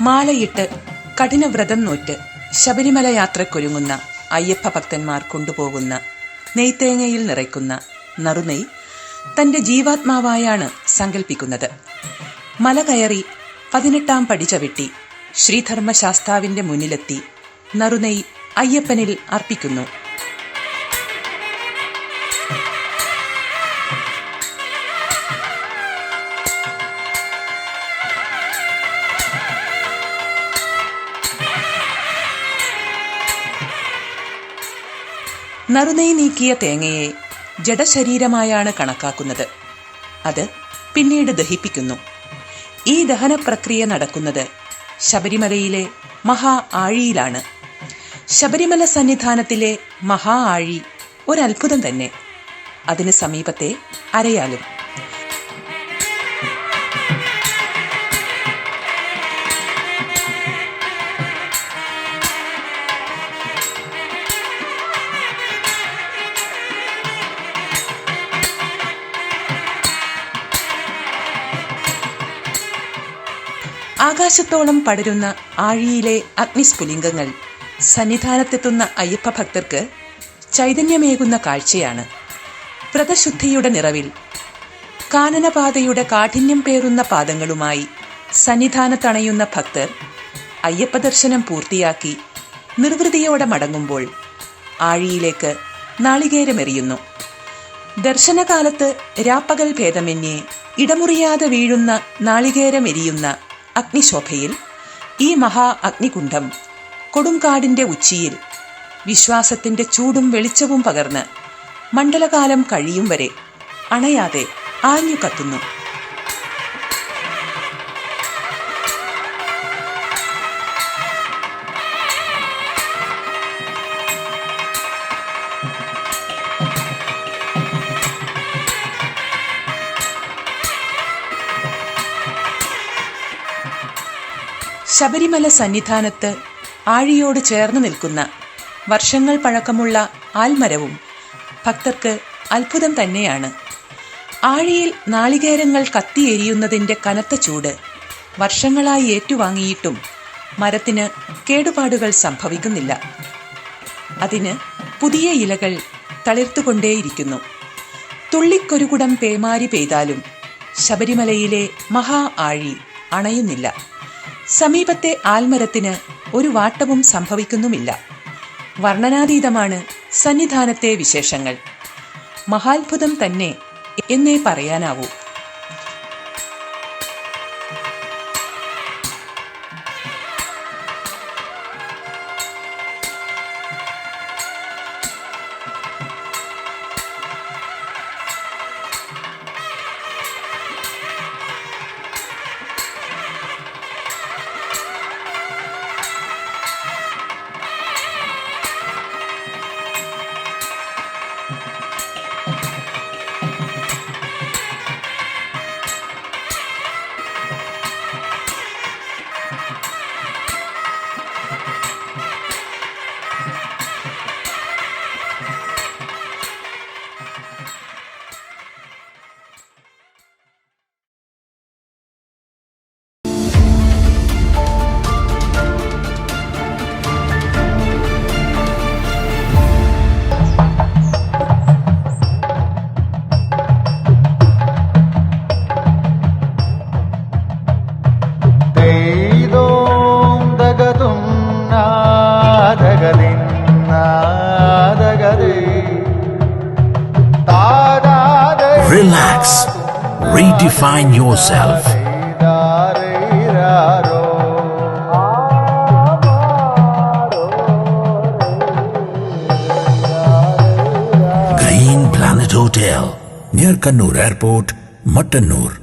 മാലയിട്ട് കഠിനവ്രതം നോറ്റ് ശബരിമല യാത്രക്കൊരുങ്ങുന്ന അയ്യപ്പ ഭക്തന്മാർ കൊണ്ടുപോകുന്ന നെയ്ത്തേങ്ങയിൽ നിറയ്ക്കുന്ന നറുനെയ് തന്റെ ജീവാത്മാവായാണ് സങ്കല്പിക്കുന്നത്. മല കയറി 18-ാം പടി ചവിട്ടി ശ്രീധർമ്മശാസ്താവിന്റെ മുന്നിലെത്തി നറുനെയ് അയ്യപ്പനിൽ അർപ്പിക്കുന്നു. നറുനെയ് നീക്കിയ തേങ്ങയെ ജഡശരീരമായാണ് കണക്കാക്കുന്നത്. അത് പിന്നീട് ദഹിപ്പിക്കുന്നു. ഈ ദഹന പ്രക്രിയ നടക്കുന്നത് ശബരിമലയിലെ മഹാ ആഴിയിലാണ്. ശബരിമല സന്നിധാനത്തിലെ മഹാ ആഴി ഒരത്ഭുതം തന്നെ. അതിന് സമീപത്തെ അരയാലും. ആകാശത്തോളം പടരുന്ന ആഴിയിലെ അഗ്നിസ്ഫുലിംഗങ്ങൾ സന്നിധാനത്തെത്തുന്ന അയ്യപ്പ ഭക്തർക്ക് ചൈതന്യമേകുന്ന കാഴ്ചയാണ്. വ്രതശുദ്ധിയുടെ നിറവിൽ കാനനപാതയുടെ കാഠിന്യം പേറുന്ന പാദങ്ങളുമായി സന്നിധാനത്തണയുന്ന ഭക്തർ അയ്യപ്പ ദർശനം പൂർത്തിയാക്കി നിർവൃതിയോടെ മടങ്ങുമ്പോൾ ആഴിയിലേക്ക് നാളികേരമെറിയുന്നു. ദർശനകാലത്ത് രാപ്പകൽ ഭേദമന്യേ ഇടമുറിയാതെ വീഴുന്ന നാളികേരമെരിയുന്ന അഗ്നിശോഭയിൽ ഈ മഹാ അഗ്നികുണ്ഡം കൊടുങ്കാടിന്റെ ഉച്ചിയിൽ വിശ്വാസത്തിന്റെ ചൂടും വെളിച്ചവും പകർന്ന് മണ്ഡലകാലം കഴിയും വരെ അണയാതെ ആഞ്ഞു കത്തുന്നു. ശബരിമല സന്നിധാനത്ത് ആഴിയോട് ചേർന്ന് നിൽക്കുന്ന വർഷങ്ങൾ പഴക്കമുള്ള ആൽമരവും ഭക്തർക്ക് അത്ഭുതം തന്നെയാണ്. ആഴിയിൽ നാളികേരങ്ങൾ കത്തിയെരിയുന്നതിൻ്റെ കനത്ത ചൂട് വർഷങ്ങളായി ഏറ്റുവാങ്ങിയിട്ടും മരത്തിന് കേടുപാടുകൾ സംഭവിക്കുന്നില്ല. അതിന് പുതിയ ഇലകൾ തളിർത്തുകൊണ്ടേയിരിക്കുന്നു. തുള്ളിക്കൊരുകുടം പേമാരി പെയ്താലും ശബരിമലയിലെ മഹാ ആഴി അണയുന്നില്ല. സമീപത്തെ ആൽമരത്തിന് ഒരു വാട്ടവും സംഭവിക്കുന്നുമില്ല. വർണ്ണനാതീതമാണ് സന്നിധാനത്തെ വിശേഷങ്ങൾ. മഹാത്ഭുതം തന്നെ എന്നേ പറയാനാവൂ. Relax. Redefine yourself. Green Planet Hotel, near Kannur Airport, Mattannur.